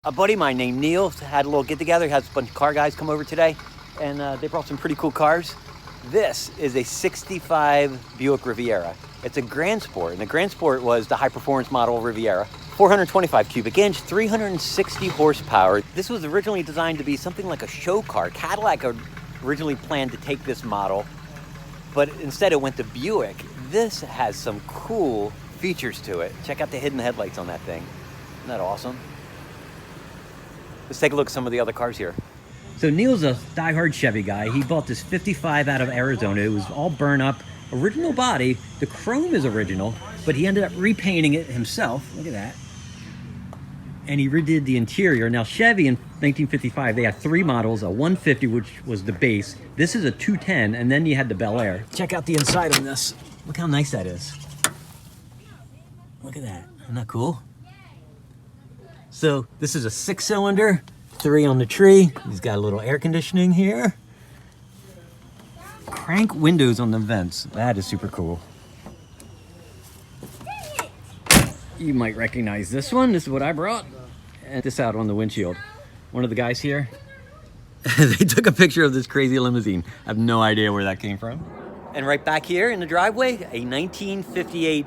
A buddy of mine named Neil had a little get-together. He had a bunch of car guys come over today, and they brought some pretty cool cars. This is a 65 Buick Riviera. It's a Grand Sport, and the Grand Sport was the high-performance model Riviera. 425 cubic inch, 360 horsepower. This was originally designed to be something like a show car. Cadillac originally planned to take this model, but instead it went to Buick. This has some cool features to it. Check out the hidden headlights on that thing. Isn't that awesome? Let's take a look at some of the other cars here. So Neil's a diehard Chevy guy. He bought this 55 out of Arizona. It was all burn up, original body. The chrome is original, but he ended up repainting it himself. Look at that. And he redid the interior. Now Chevy in 1955, they had three models, a 150, which was the base. This is a 210, and then you had the Bel Air. Check out the inside on this. Look how nice that is. Look at that. Isn't that cool? So this is a 6-cylinder, 3 on the tree. He's got a little air conditioning here. Crank windows on the vents. That is super cool. You might recognize this one. This is what I brought. And this out on the windshield. One of the guys here, they took a picture of this crazy limousine. I have no idea where that came from. And right back here in the driveway, a 1958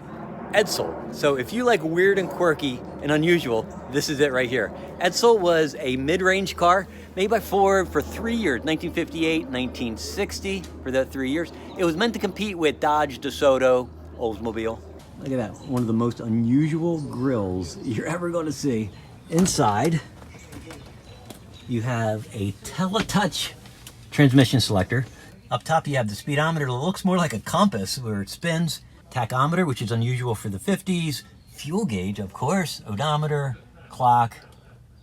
Edsel. So if you like weird and quirky and unusual, this is it right here. Edsel was a mid-range car made by Ford for 3 years, 1958, 1960, for that 3 years. It was meant to compete with Dodge, DeSoto, Oldsmobile. Look at that, one of the most unusual grills you're ever going to see. Inside, you have a teletouch transmission selector. Up top, you have the speedometer that looks more like a compass where it spins. Tachometer, which is unusual for the 50s. Fuel gauge, of course. Odometer, clock,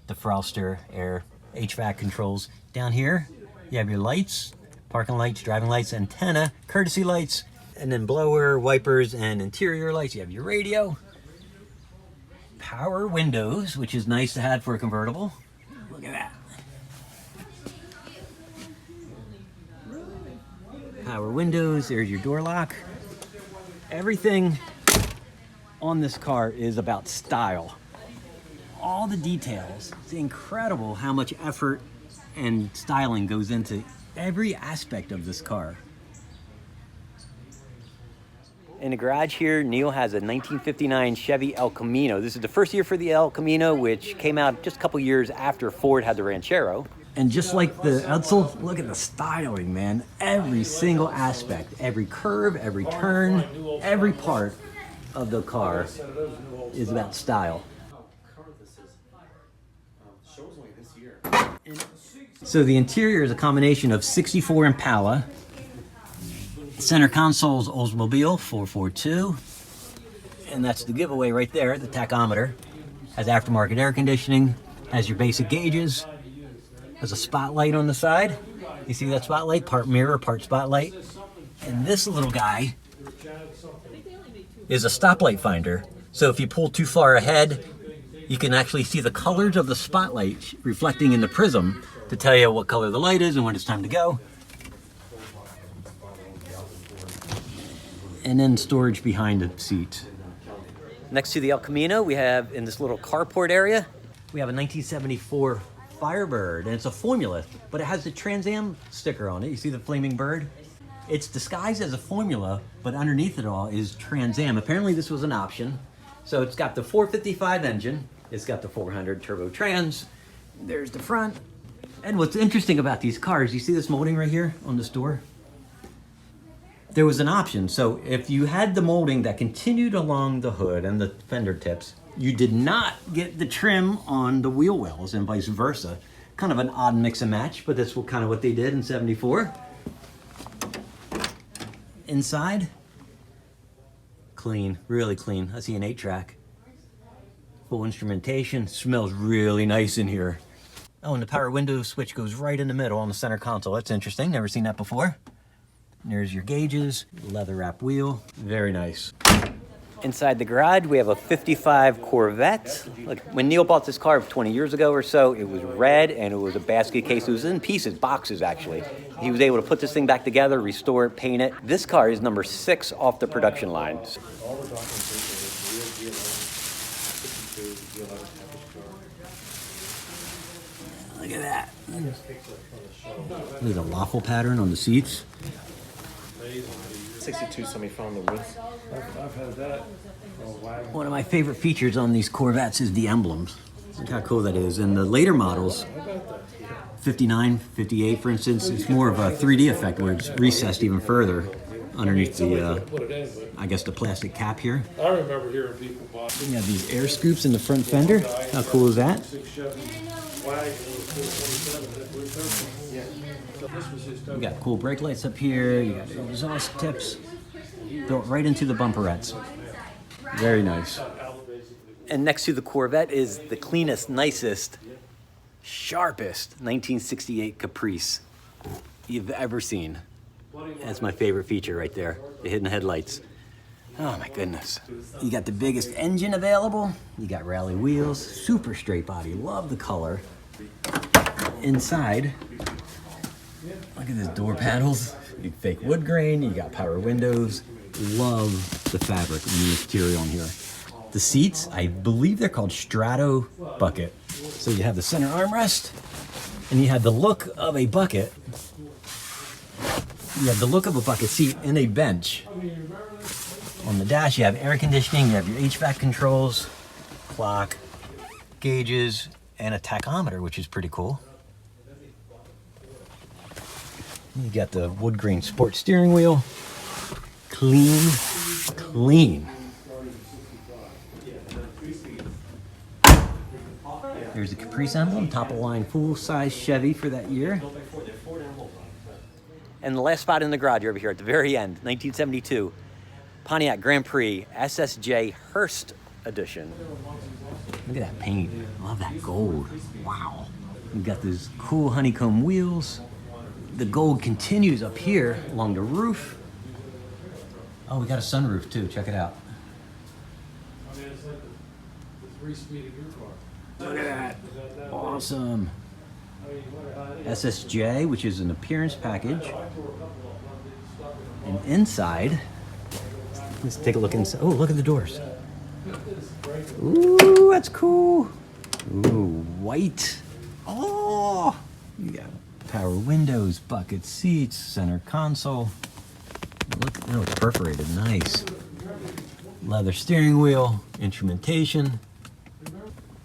defroster, air, HVAC controls. Down here, you have your lights, parking lights, driving lights, antenna, courtesy lights, and then blower, wipers, and interior lights. You have your radio. Power windows, which is nice to have for a convertible. Look at that. Power windows, there's your door lock. Everything on this car is about style. All the details. It's incredible how much effort and styling goes into every aspect of this car. In the garage here, Neil has a 1959 Chevy El Camino. This is the first year for the El Camino, which came out just a couple years after Ford had the Ranchero. And just like the Edsel, look at the styling, man. Every single aspect, every curve, every turn, every part of the car is about style. So the interior is a combination of 64 Impala. Center console's Oldsmobile 442. And that's the giveaway right there, the tachometer. Has aftermarket air conditioning, has your basic gauges. There's a spotlight on the side. You see that spotlight? Part mirror, part spotlight. And this little guy is a stoplight finder. So if you pull too far ahead, you can actually see the colors of the spotlight reflecting in the prism to tell you what color the light is and when it's time to go. And then storage behind the seat. Next to the El Camino, we have in this little carport area, we have a 1974 Firebird, and it's a Formula, but it has the Trans Am sticker on it. You see the flaming bird? It's disguised as a Formula, but underneath it all is Trans Am. Apparently this was an option. So it's got the 455 engine, it's got the 400 turbo trans, there's the front. And what's interesting about these cars, you see this molding right here on this door? There was an option. So if you had the molding that continued along the hood and the fender tips, you did not get the trim on the wheel wells and vice versa. Kind of an odd mix and match, but that's kind of what they did in '74. Inside, clean, really clean. I see an 8-track. Full instrumentation, smells really nice in here. Oh, and the power window switch goes right in the middle on the center console. That's interesting, never seen that before. There's your gauges, leather wrap wheel, very nice. Inside the garage, we have a 55 Corvette. Look, when Neil bought this car 20 years ago or so, it was red and it was a basket case. It was in pieces, boxes actually. He was able to put this thing back together, restore it, paint it. This car is number 6 off the production line. Look at that. Look at the waffle pattern on the seats. 62 semi-final width. I've had that. One of my favorite features on these Corvettes is the emblems. Look how cool that is. And the later models, 59, 58 for instance, it's more of a 3D effect where it's recessed even further underneath the, I guess the plastic cap here. I remember hearing people buy. You have these air scoops in the front fender. How cool is that? You got cool brake lights up here. You got exhaust tips built right into the bumperettes. Very nice. And next to the Corvette is the cleanest, nicest, sharpest 1968 Caprice you've ever seen. That's my favorite feature right there, the hidden headlights. Oh my goodness. You got the biggest engine available. You got rally wheels, super straight body. Love the color. Inside, look at these door panels. You fake wood grain, you got power windows. Love the fabric and the material in here. The seats, I believe they're called Strato bucket. So you have the center armrest, and you have the look of a bucket. You have the look of a bucket seat and a bench. On the dash, you have air conditioning, you have your HVAC controls, clock, gauges, and a tachometer, which is pretty cool. You got the wood grain sport steering wheel. Clean, clean. There's the Caprice emblem, top of line full-size Chevy for that year. And the last spot in the garage over here at the very end, 1972, Pontiac Grand Prix SSJ Hearst Edition. Look at that paint. I love that gold. Wow. We've got these cool honeycomb wheels. The gold continues up here along the roof. Oh, we got a sunroof too. Check it out. Look at that. Awesome. SSJ, which is an appearance package. And inside, let's take a look inside. Oh, look at the doors. Ooh, that's cool. Ooh, white. Oh, you got power windows, bucket seats, center console. Look, oh, it's perforated, nice. Leather steering wheel, instrumentation,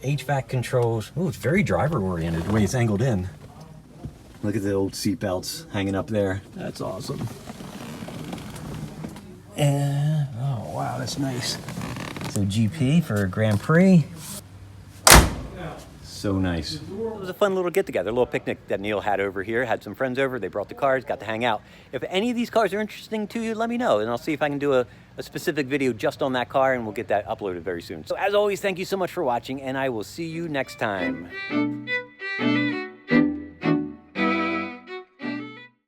HVAC controls. Oh, it's very driver oriented the way it's angled in. Look at the old seat belts hanging up there. That's awesome. And, oh wow, that's nice. So GP for Grand Prix. So nice. It was a fun little get-together, a little picnic that Neil had over here. Had some friends over, they brought the cars, got to hang out. If any of these cars are interesting to you, let me know, and I'll see if I can do a specific video just on that car, and we'll get that uploaded very soon. So as always, thank you so much for watching, and I will see you next time.